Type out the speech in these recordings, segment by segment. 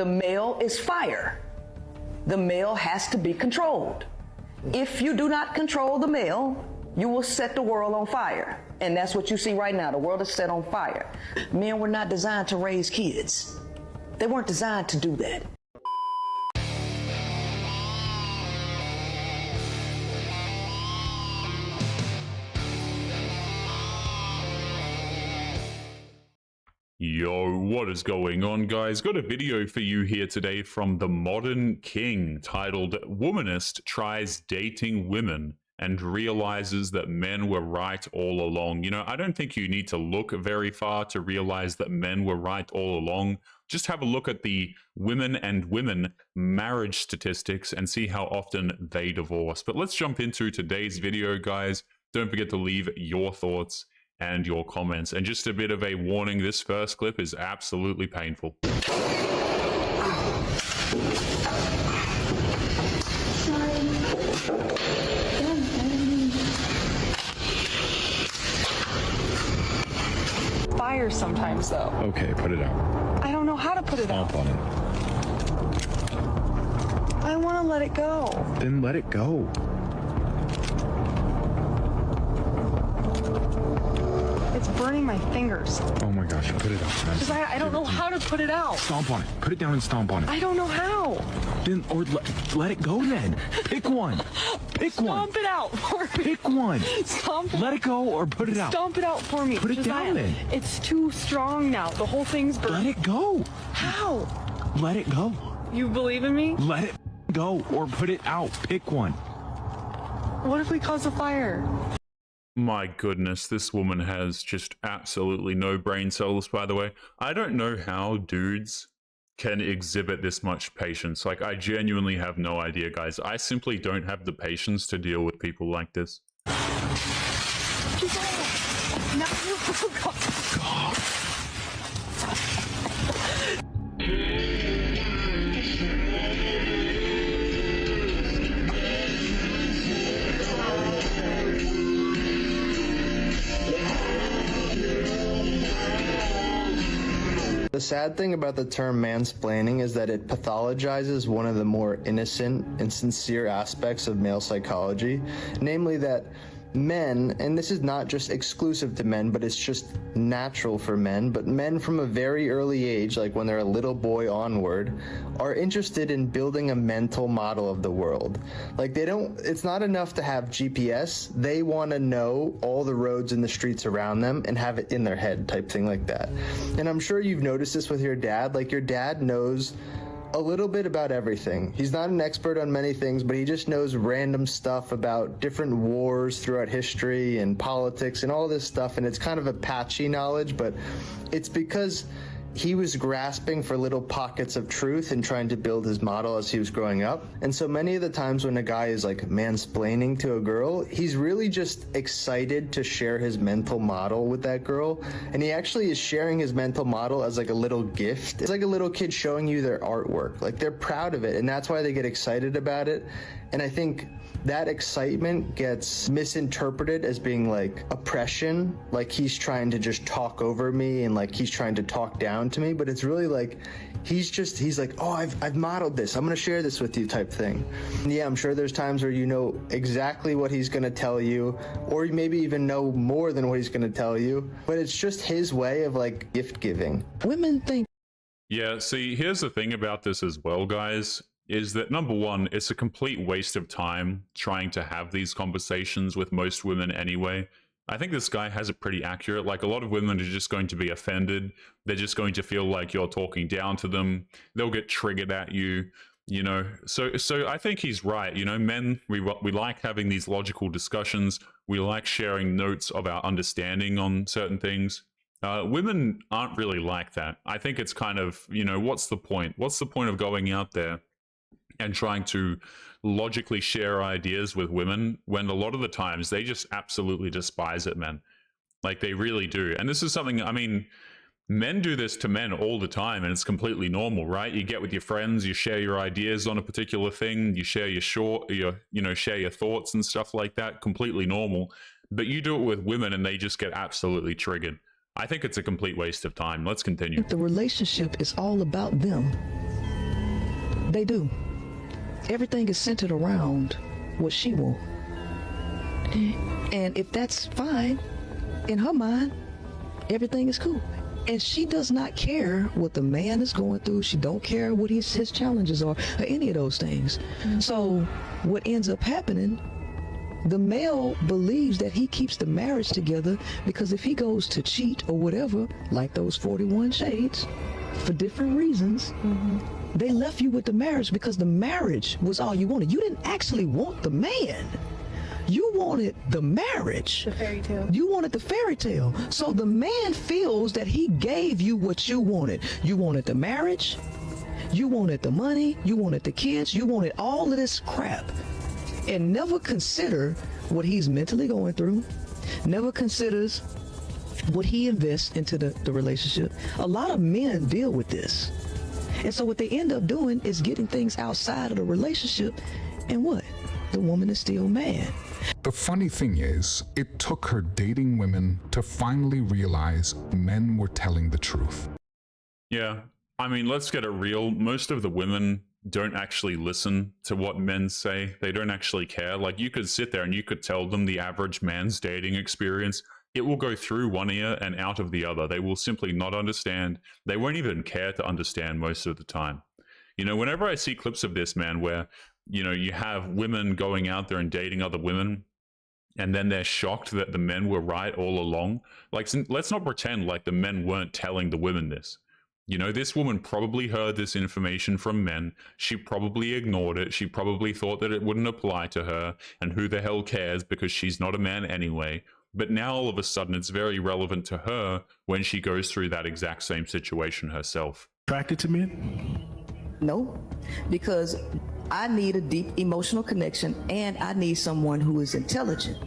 The male is fire. The male has to be controlled. If you do not control the male, you will set the world on fire. And that's what you see right now. The world is set on fire. Men were not designed to raise kids. They weren't designed to do that. Yo, what is going on, guys? Got a video for you here today from the Modern King titled "Womanist Tries Dating Women and Realizes That Men Were Right All Along." You know, I don't think you need to look very far to realize that men were right all along. Just have a look at the women and women marriage statistics and see how often they divorce. But let's jump into today's video, guys. Don't forget to leave your thoughts and your comments. And just a bit of a warning, this first clip is absolutely painful. Fire sometimes, though. Okay, put it out. I don't know how to put it out. Stomp on it. I want to let it go. Then let it go. It's burning my fingers. Oh my gosh, put it out. Because I don't know how to put it out. Stomp on it. Put it down and stomp on it. I don't know how. Then, or let it go then. Pick one. Pick one. Stomp it out for me. Pick one. Stomp it. Let it go or put it out. Stomp it out for me. Put it down then. It's too strong now. The whole thing's burning. Let it go. How? Let it go. You believe in me? Let it go or put it out. Pick one. What if we cause a fire? My goodness, this woman has just absolutely no brain cells, by the way. I don't know how dudes can exhibit this much patience. Like, I genuinely have no idea, guys. I simply don't have the patience to deal with people like this. The sad thing about the term mansplaining is that it pathologizes one of the more innocent and sincere aspects of male psychology, namely that men, and this is not just exclusive to men, but it's just natural for men, but men from a very early age, like when they're a little boy onward, are interested in building a mental model of the world. Like, it's not enough to have GPS, they want to know all the roads and the streets around them and have it in their head, type thing like that. And I'm sure you've noticed this with your dad. Like, your dad knows a little bit about everything. He's not an expert on many things, but he just knows random stuff about different wars throughout history and politics and all this stuff, and it's kind of a patchy knowledge, but it's because he was grasping for little pockets of truth and trying to build his model as he was growing up. And so many of the times when a guy is like mansplaining to a girl, he's really just excited to share his mental model with that girl. And he actually is sharing his mental model as like a little gift. It's like a little kid showing you their artwork. Like, they're proud of it, and that's why they get excited about it. And I think that excitement gets misinterpreted as being like oppression, like he's trying to just talk over me and like he's trying to talk down to me, but it's really like he's like, oh, I've modeled this, I'm gonna share this with you, type thing. And yeah, I'm sure there's times where you know exactly what he's gonna tell you, or maybe even know more than what he's gonna tell you, but it's just his way of like gift giving. Women think. Yeah, see, here's the thing about this as well, guys, is that number one, it's a complete waste of time trying to have these conversations with most women anyway. I think this guy has it pretty accurate. Like, a lot of women are just going to be offended. They're just going to feel like you're talking down to them. They'll get triggered at you, you know. So I think he's right. You know, men, we like having these logical discussions. We like sharing notes of our understanding on certain things. Women aren't really like that. I think it's kind of, you know, what's the point? What's the point of going out there and trying to logically share ideas with women when a lot of the times they just absolutely despise it, man. Like, they really do. And this is something, I mean, men do this to men all the time, and it's completely normal, right? You get with your friends, you share your ideas on a particular thing, you share your share your thoughts and stuff like that, completely normal. But you do it with women and they just get absolutely triggered. I think it's a complete waste of time. Let's continue. The relationship is all about them. They do. Everything is centered around what she wants. And if that's fine, in her mind, everything is cool. And she does not care what the man is going through. She don't care what his challenges are, or any of those things. So what ends up happening, the male believes that he keeps the marriage together because if he goes to cheat or whatever, like those 41 shades, for different reasons, they left you with the marriage because the marriage was all you wanted. You didn't actually want the man. You wanted the marriage. The fairy tale. You wanted the fairy tale. So the man feels that he gave you what you wanted. You wanted the marriage. You wanted the money. You wanted the kids. You wanted all of this crap. And never consider what he's mentally going through. Never considers what he invests into the relationship. A lot of men deal with this. And so what they end up doing is getting things outside of the relationship. And what? The woman is still mad. The funny thing is, it took her dating women to finally realize men were telling the truth. Yeah, I mean, let's get it real. Most of the women don't actually listen to what men say. They don't actually care. Like, you could sit there and you could tell them the average man's dating experience. It will go through one ear and out of the other. They will simply not understand. They won't even care to understand most of the time. You know, whenever I see clips of this, man, where, you know, you have women going out there and dating other women, and then they're shocked that the men were right all along. Like, let's not pretend like the men weren't telling the women this. You know, this woman probably heard this information from men. She probably ignored it. She probably thought that it wouldn't apply to her, and who the hell cares because she's not a man anyway. But now all of a sudden it's very relevant to her when she goes through that exact same situation herself. Attracted to men? No, because I need a deep emotional connection and I need someone who is intelligent.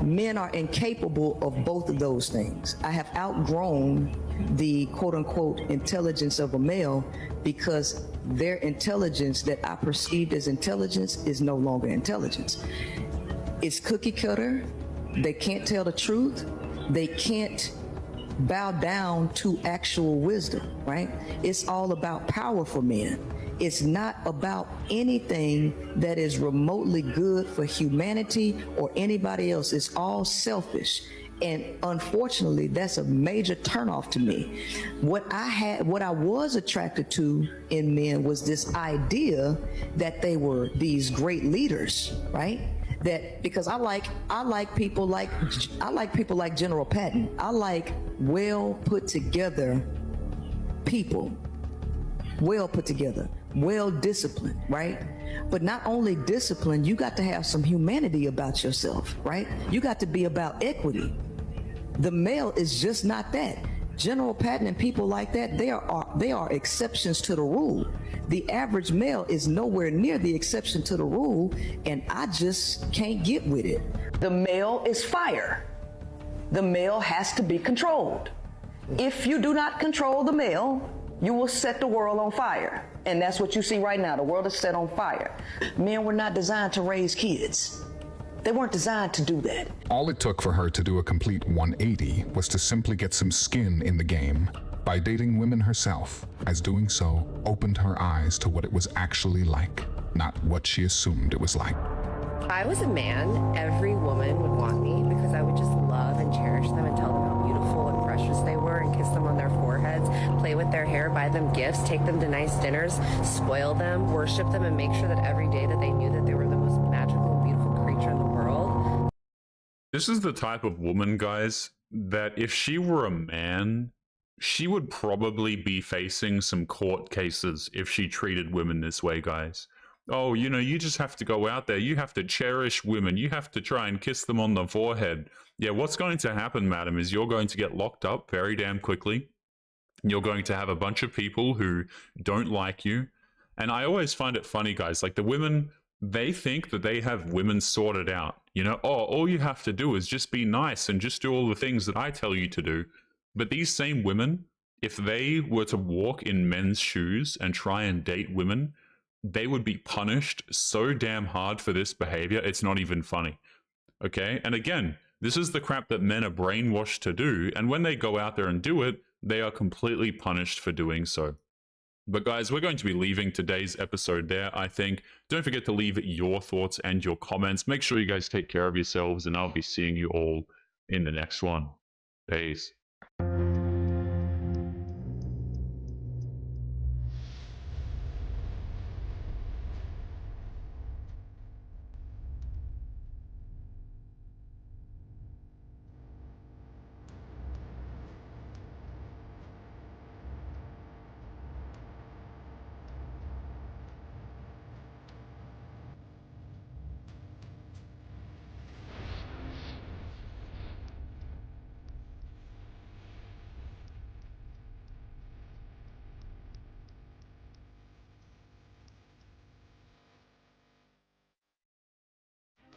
Men are incapable of both of those things. I have outgrown the quote-unquote intelligence of a male because their intelligence that I perceived as intelligence is no longer intelligence. It's cookie cutter. They can't tell the truth. They can't bow down to actual wisdom, right? It's all about power for men. It's not about anything that is remotely good for humanity or anybody else. It's all selfish. And unfortunately, that's a major turnoff to me. What I was attracted to in men was this idea that they were these great leaders, right? That because I like people like General Patton. I like well put together people, well put together, well disciplined, right? But not only discipline, you got to have some humanity about yourself, right? You got to be about equity. The male is just not that. General Patton and people like that, they are exceptions to the rule. The average male is nowhere near the exception to the rule, and I just can't get with it. The male is fire. The male has to be controlled. If you do not control the male, you will set the world on fire. And that's what you see right now. The world is set on fire. Men were not designed to raise kids. They weren't designed to do that. All it took for her to do a complete 180 was to simply get some skin in the game by dating women herself, as doing so opened her eyes to what it was actually like, not what she assumed it was like. If I was a man, every woman would want me because I would just love and cherish them and tell them how beautiful and precious they were and kiss them on their foreheads, play with their hair, buy them gifts, take them to nice dinners, spoil them, worship them, and make sure that every day that they knew that they were the most magical and beautiful creature in the world. This is the type of woman, guys, that if she were a man, she would probably be facing some court cases if she treated women this way, guys. Oh, you know, you just have to go out there. You have to cherish women. You have to try and kiss them on the forehead. Yeah, what's going to happen, madam, is you're going to get locked up very damn quickly. You're going to have a bunch of people who don't like you. And I always find it funny, guys, like the women, they think that they have women sorted out. You know, oh, all you have to do is just be nice and just do all the things that I tell you to do. But these same women, if they were to walk in men's shoes and try and date women, they would be punished so damn hard for this behavior, it's not even funny. Okay? And again, this is the crap that men are brainwashed to do, and when they go out there and do it, they are completely punished for doing so. But guys, we're going to be leaving today's episode there, I think. Don't forget to leave your thoughts and your comments. Make sure you guys take care of yourselves, and I'll be seeing you all in the next one. Peace.